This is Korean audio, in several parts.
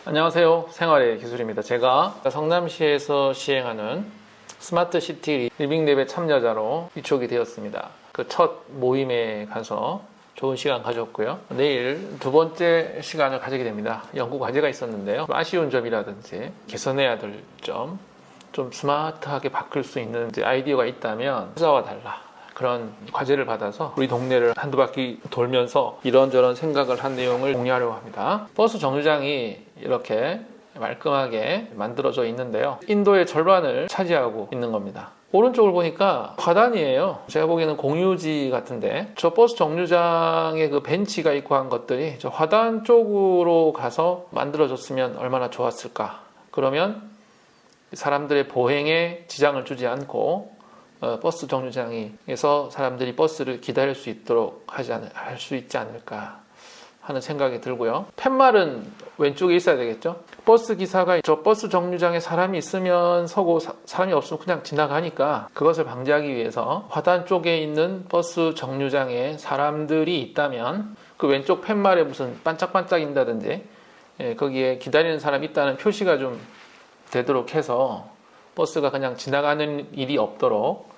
안녕하세요. 생활의 기술입니다. 제가 성남시에서 시행하는 스마트 시티 리빙랩의 참여자로 위촉이 되었습니다. 그 첫 모임에 가서 좋은 시간 가졌고요. 내일 두 번째 시간을 가지게 됩니다. 연구 과제가 있었는데요. 아쉬운 점이라든지 개선해야 될 점, 좀 스마트하게 바꿀 수 있는 아이디어가 있다면 회사와 달라. 그런 과제를 받아서 우리 동네를 한두 바퀴 돌면서 이런저런 생각을 한 내용을 공유하려고 합니다. 버스 정류장이 이렇게 말끔하게 만들어져 있는데요. 인도의 절반을 차지하고 있는 겁니다. 오른쪽을 보니까 화단이에요. 제가 보기에는 공유지 같은데 저 버스 정류장에 그 벤치가 있고 한 것들이 저 화단 쪽으로 가서 만들어졌으면 얼마나 좋았을까. 그러면 사람들의 보행에 지장을 주지 않고 버스 정류장에서 사람들이 버스를 기다릴 수 있도록 할 수 있지 않을까 하는 생각이 들고요. 팻말은 왼쪽에 있어야 되겠죠. 버스 기사가 저 버스 정류장에 사람이 있으면 서고 사람이 없으면 그냥 지나가니까 그것을 방지하기 위해서 화단 쪽에 있는 버스 정류장에 사람들이 있다면 그 왼쪽 팻말에 무슨 반짝반짝인다든지 거기에 기다리는 사람이 있다는 표시가 좀 되도록 해서 버스가 그냥 지나가는 일이 없도록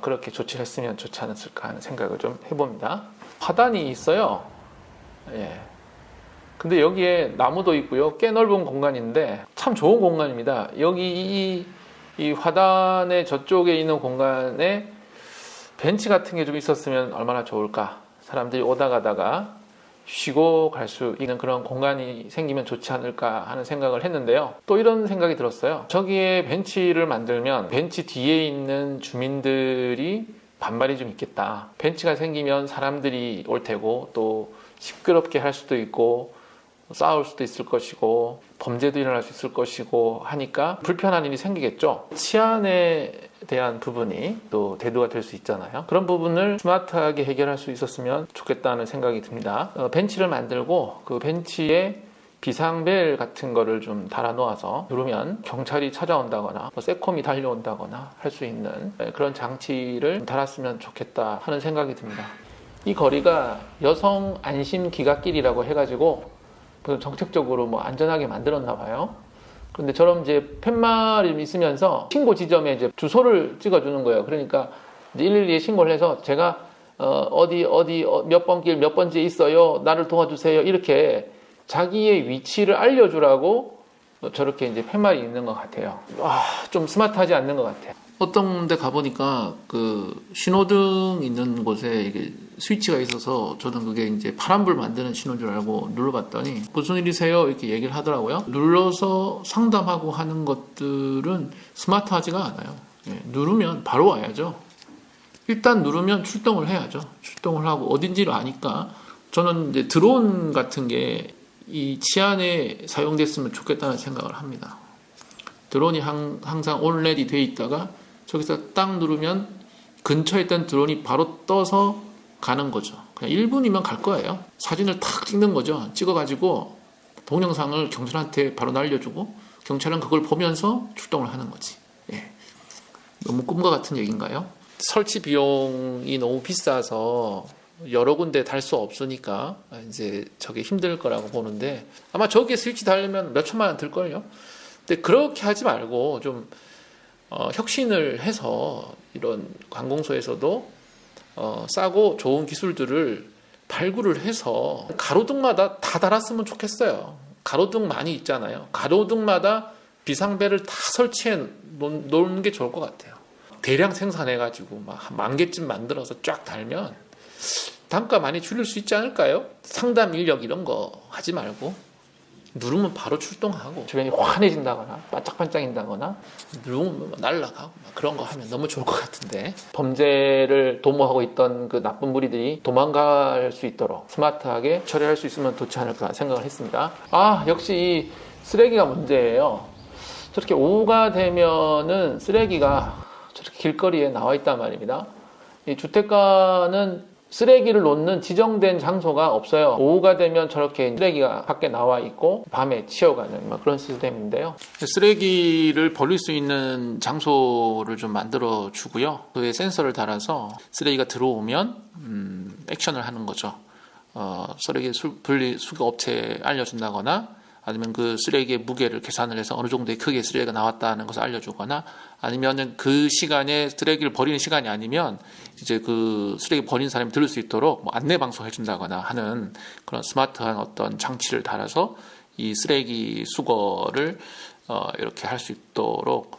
그렇게 조치를 했으면 좋지 않았을까 하는 생각을 좀 해봅니다. 화단이 있어요. 예. 근데 여기에 나무도 있고요. 꽤 넓은 공간인데 참 좋은 공간입니다. 여기 이 화단의 저쪽에 있는 공간에 벤치 같은 게 좀 있었으면 얼마나 좋을까. 사람들이 오다 가다가 쉬고 갈 수 있는 그런 공간이 생기면 좋지 않을까 하는 생각을 했는데요. 또 이런 생각이 들었어요. 저기에 벤치를 만들면 벤치 뒤에 있는 주민들이 반발이 좀 있겠다. 벤치가 생기면 사람들이 올 테고 또 시끄럽게 할 수도 있고 싸울 수도 있을 것이고 범죄도 일어날 수 있을 것이고 하니까 불편한 일이 생기겠죠. 치안에 대한 부분이 또 대두가 될 수 있잖아요. 그런 부분을 스마트하게 해결할 수 있었으면 좋겠다는 생각이 듭니다. 벤치를 만들고 그 벤치에 비상벨 같은 거를 좀 달아 놓아서 누르면 경찰이 찾아온다거나 세콤이 달려온다거나 할 수 있는 그런 장치를 달았으면 좋겠다 하는 생각이 듭니다. 이 거리가 여성 안심 기갓길이라고 해가지고 정책적으로 뭐 안전하게 만들었나 봐요. 그런데 저런 이제 팻말이 있으면서 신고 지점에 이제 주소를 찍어주는 거예요. 그러니까 이제 112에 신고를 해서 제가 어디 몇 번 길 몇 번지에 있어요. 나를 도와주세요. 이렇게 자기의 위치를 알려주라고 저렇게 이제 팻말이 있는 것 같아요. 좀 스마트하지 않는 것 같아요. 어떤 데 가보니까 그 신호등 있는 곳에 이게 스위치가 있어서 저는 그게 이제 파란불 만드는 신호인 줄 알고 눌러봤더니 무슨 일이세요? 이렇게 얘기를 하더라고요. 눌러서 상담하고 하는 것들은 스마트하지가 않아요. 누르면 바로 와야죠. 일단 누르면 출동을 해야죠. 출동을 하고 어딘지를 아니까 저는 이제 드론 같은 게 이 치안에 사용됐으면 좋겠다는 생각을 합니다. 드론이 항상 온레디 돼 있다가 저기서 딱 누르면 근처에 있던 드론이 바로 떠서 가는 거죠. 그냥 1분이면 갈 거예요. 사진을 탁 찍는 거죠. 찍어가지고 동영상을 경찰한테 바로 날려주고 경찰은 그걸 보면서 출동을 하는 거지. 너무 꿈과 같은 얘기인가요? 설치 비용이 너무 비싸서 여러 군데 달 수 없으니까 이제 저게 힘들 거라고 보는데 아마 저기에 스위치 달려면 몇 천만 원 들걸요. 근데 그렇게 하지 말고 좀 혁신을 해서 이런 관공서에서도 싸고 좋은 기술들을 발굴을 해서 가로등마다 다 달았으면 좋겠어요. 가로등 많이 있잖아요. 가로등마다 비상벨을 다 설치해 놓는 게 좋을 것 같아요. 대량 생산해가지고 막 10,000개쯤 만들어서 쫙 달면 단가 많이 줄일 수 있지 않을까요? 상담 인력 이런 거 하지 말고 누르면 바로 출동하고 주변이 환해진다거나 반짝반짝인다거나 누르면 날아가고 그런 거 하면 너무 좋을 것 같은데 범죄를 도모하고 있던 그 나쁜 무리들이 도망갈 수 있도록 스마트하게 처리할 수 있으면 좋지 않을까 생각을 했습니다. 역시 이 쓰레기가 문제예요. 저렇게 오후가 되면은 쓰레기가 저렇게 길거리에 나와 있단 말입니다. 이 주택가는 쓰레기를 놓는 지정된 장소가 없어요. 오후가 되면 저렇게 쓰레기가 밖에 나와 있고 밤에 치워가는 그런 시스템인데요. 쓰레기를 버릴 수 있는 장소를 좀 만들어 주고요. 그에 센서를 달아서 쓰레기가 들어오면 액션을 하는 거죠. 쓰레기 분리 수거 업체에 알려준다거나 아니면 그 쓰레기의 무게를 계산을 해서 어느 정도의 크기의 쓰레기가 나왔다는 것을 알려주거나, 아니면은 그 시간에 쓰레기를 버리는 시간이 아니면 이제 그 쓰레기 버리는 사람이 들을 수 있도록 뭐 안내 방송 해준다거나 하는 그런 스마트한 어떤 장치를 달아서 이 쓰레기 수거를 이렇게 할 수 있도록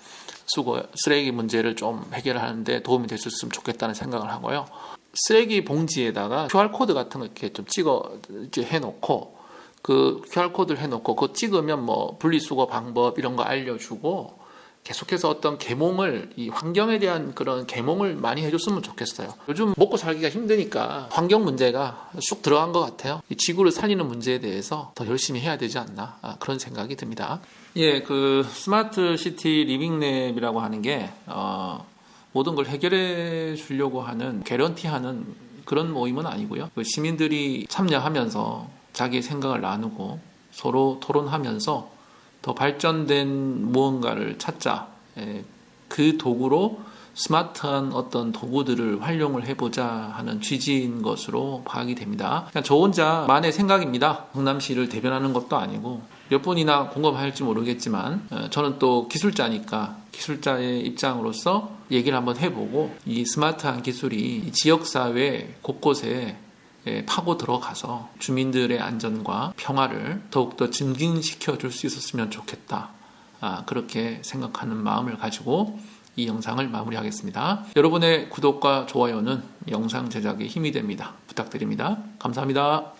쓰레기 문제를 좀 해결하는데 도움이 될 수 있으면 좋겠다는 생각을 하고요. 쓰레기 봉지에다가 QR코드 같은 거 이렇게 좀 찍어 이제 해놓고, 그 QR코드를 해놓고 그거 찍으면 뭐 분리수거 방법 이런 거 알려주고, 계속해서 어떤 계몽을, 이 환경에 대한 그런 계몽을 많이 해줬으면 좋겠어요. 요즘 먹고 살기가 힘드니까 환경 문제가 쑥 들어간 것 같아요. 이 지구를 살리는 문제에 대해서 더 열심히 해야 되지 않나, 그런 생각이 듭니다. 예, 그 스마트 시티 리빙랩이라고 하는 게 모든 걸 해결해 주려고 하는, 개런티하는 그런 모임은 아니고요. 그 시민들이 참여하면서 자기의 생각을 나누고 서로 토론하면서 더 발전된 무언가를 찾자, 그 도구로 스마트한 어떤 도구들을 활용을 해보자 하는 취지인 것으로 파악이 됩니다. 그냥 저 혼자만의 생각입니다. 성남시를 대변하는 것도 아니고, 몇 분이나 공감할지 모르겠지만 저는 또 기술자니까 기술자의 입장으로서 얘기를 한번 해보고, 이 스마트한 기술이 지역사회 곳곳에 파고 들어가서 주민들의 안전과 평화를 더욱더 증진시켜 줄 수 있었으면 좋겠다, 그렇게 생각하는 마음을 가지고 이 영상을 마무리하겠습니다. 여러분의 구독과 좋아요는 영상 제작에 힘이 됩니다. 부탁드립니다. 감사합니다.